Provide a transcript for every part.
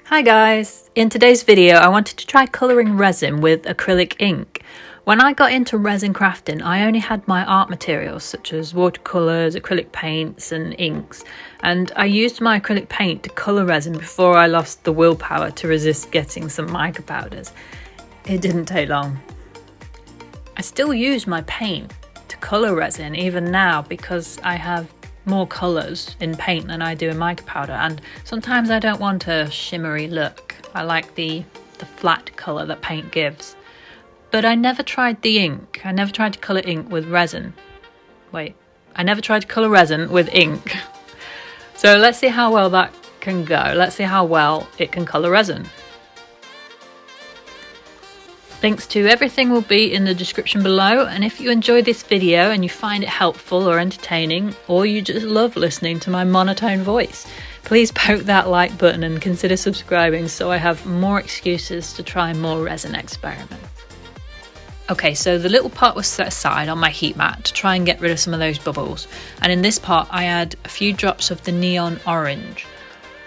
Hi guys! In today's video I wanted to try colouring resin with acrylic ink. When I got into resin crafting I only had my art materials such as watercolours, acrylic paints and inks, and I used my acrylic paint to colour resin before I lost the willpower to resist getting some mica powders. It didn't take long. I still use my paint to colour resin even now because I have more colours in paint than I do in mica powder, and sometimes I don't want a shimmery look. I like the flat colour that paint gives. But I never tried the ink. I never tried to colour ink with resin. I never tried to colour resin with ink. So let's see how well that can go. Let's see how well it can colour resin. Links to everything will be in the description below, and if you enjoy this video and you find it helpful or entertaining, or you just love listening to my monotone voice, please poke that like button and consider subscribing so I have more excuses to try more resin experiments. Okay, so the little pot was set aside on my heat mat to try and get rid of some of those bubbles, and in this pot I add a few drops of the neon orange.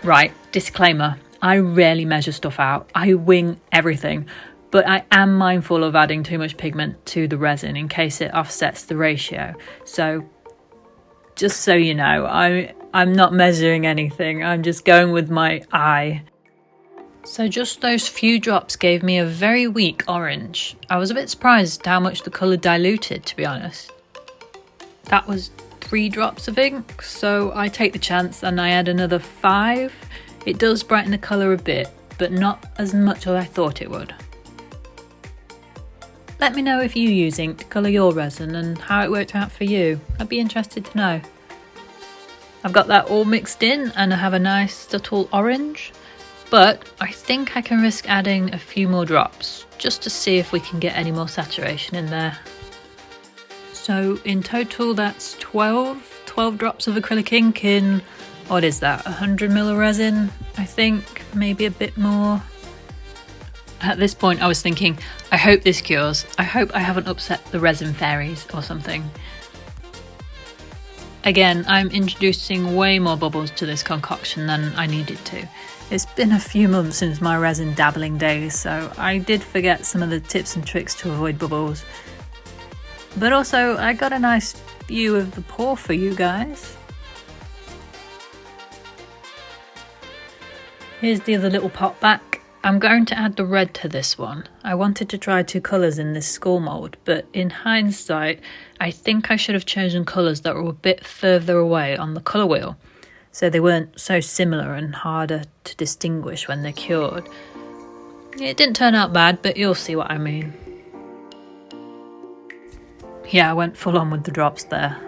Right, disclaimer, I rarely measure stuff out, I wing everything. But I am mindful of adding too much pigment to the resin in case it offsets the ratio. So just so you know, I'm not measuring anything, I'm just going with my eye. So just those few drops gave me a very weak orange. I was a bit surprised how much the colour diluted, to be honest. That was 3 drops of ink, so I take the chance and I add another 5. It does brighten the colour a bit, but not as much as I thought it would. Let me know if you use ink to colour your resin and how it worked out for you. I'd be interested to know. I've got that all mixed in and I have a nice subtle orange, but I think I can risk adding a few more drops just to see if we can get any more saturation in there. So in total that's 12 drops of acrylic ink in, what is that, 100 ml of resin, I think, maybe a bit more. At this point I was thinking, I hope this cures. I hope I haven't upset the resin fairies or something. Again, I'm introducing way more bubbles to this concoction than I needed to. It's been a few months since my resin dabbling days, so I did forget some of the tips and tricks to avoid bubbles. But also, I got a nice view of the pour for you guys. Here's the other little pot back. I'm going to add the red to this one. I wanted to try 2 colours in this skull mould, but in hindsight, I think I should have chosen colours that were a bit further away on the colour wheel, so they weren't so similar and harder to distinguish when they're cured. It didn't turn out bad, but you'll see what I mean. Yeah, I went full on with the drops there.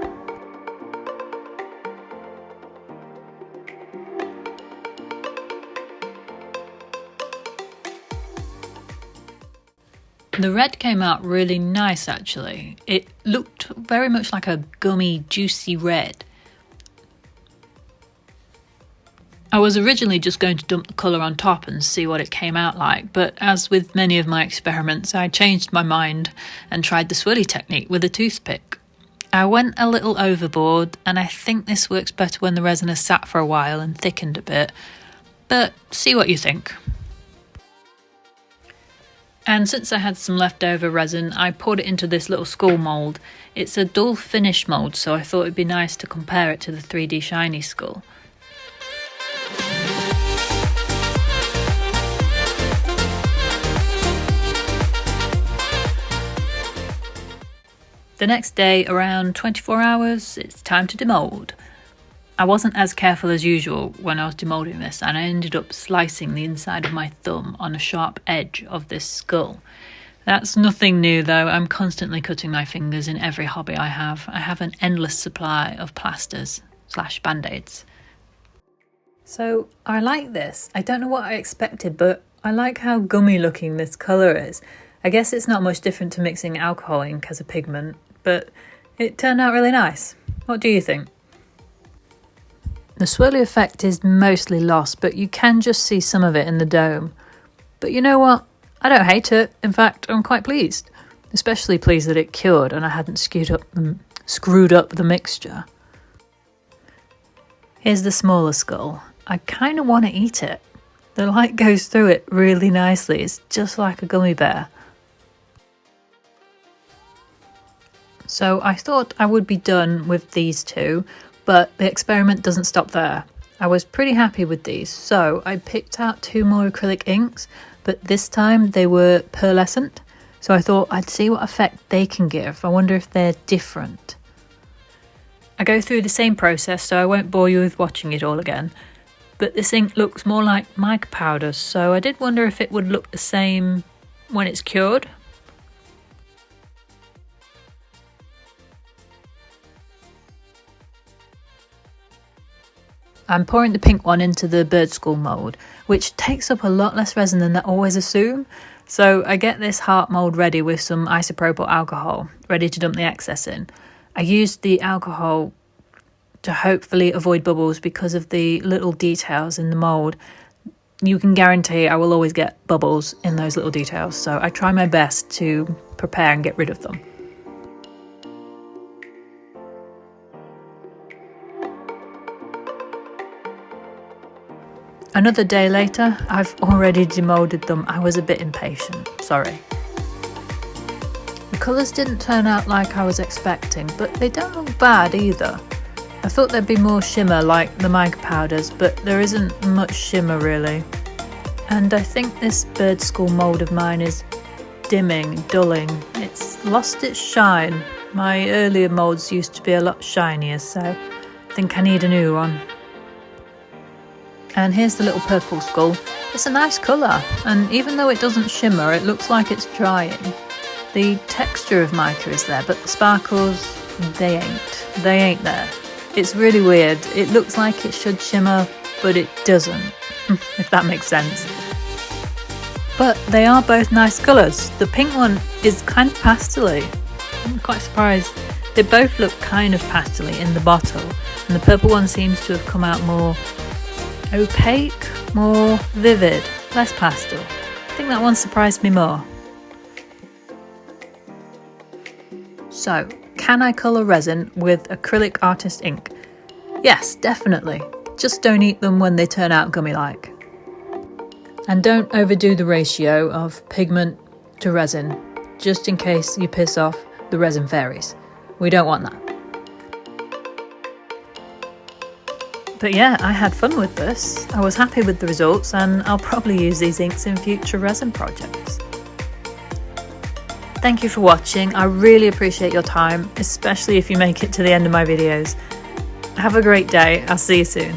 The red came out really nice actually. It looked very much like a gummy, juicy red. I was originally just going to dump the colour on top and see what it came out like, but as with many of my experiments, I changed my mind and tried the swirly technique with a toothpick. I went a little overboard, and I think this works better when the resin has sat for a while and thickened a bit, but see what you think. And since I had some leftover resin, I poured it into this little skull mould. It's a dull finish mould, so I thought it'd be nice to compare it to the 3D shiny skull. The next day, around 24 hours, it's time to demould. I wasn't as careful as usual when I was demoulding this, and I ended up slicing the inside of my thumb on a sharp edge of this skull. That's nothing new though, I'm constantly cutting my fingers in every hobby I have. I have an endless supply of plasters / band-aids. So I like this. I don't know what I expected, but I like how gummy looking this colour is. I guess it's not much different to mixing alcohol ink as a pigment, but it turned out really nice. What do you think? The swirly effect is mostly lost, but you can just see some of it in the dome. But you know what? I don't hate it. In fact, I'm quite pleased. Especially pleased that it cured and I hadn't screwed up the mixture. Here's the smaller skull. I kind of want to eat it. The light goes through it really nicely. It's just like a gummy bear. So I thought I would be done with these two, but the experiment doesn't stop there. I was pretty happy with these, so I picked out 2 more acrylic inks, but this time they were pearlescent, so I thought I'd see what effect they can give. I wonder if they're different. I go through the same process, so I won't bore you with watching it all again, but this ink looks more like mica powder, so I did wonder if it would look the same when it's cured. I'm pouring the pink one into the Bergs mould, which takes up a lot less resin than I always assume. So I get this heart mould ready with some isopropyl alcohol, ready to dump the excess in. I used the alcohol to hopefully avoid bubbles because of the little details in the mould. You can guarantee I will always get bubbles in those little details, so I try my best to prepare and get rid of them. Another day later, I've already demolded them. I was a bit impatient, sorry. The colours didn't turn out like I was expecting, but they don't look bad either. I thought there'd be more shimmer like the mica powders, but there isn't much shimmer really. And I think this Bergs mould of mine is dimming, dulling. It's lost its shine. My earlier moulds used to be a lot shinier, so I think I need a new one. And here's the little purple skull. It's a nice colour, and even though it doesn't shimmer, it looks like it's drying. The texture of mica is there, but the sparkles, they ain't there. It's really weird. It looks like it should shimmer, but it doesn't, if that makes sense. But they are both nice colours. The pink one is kind of pastel-y. I'm quite surprised. They both look kind of pastel-y in the bottle, and the purple one seems to have come out more opaque, more vivid, less pastel. I think that one surprised me more. So, can I colour resin with acrylic artist ink? Yes, definitely. Just don't eat them when they turn out gummy-like. And don't overdo the ratio of pigment to resin, just in case you piss off the resin fairies. We don't want that. But yeah, I had fun with this. I was happy with the results, and I'll probably use these inks in future resin projects. Thank you for watching. I really appreciate your time, especially if you make it to the end of my videos. Have a great day. I'll see you soon.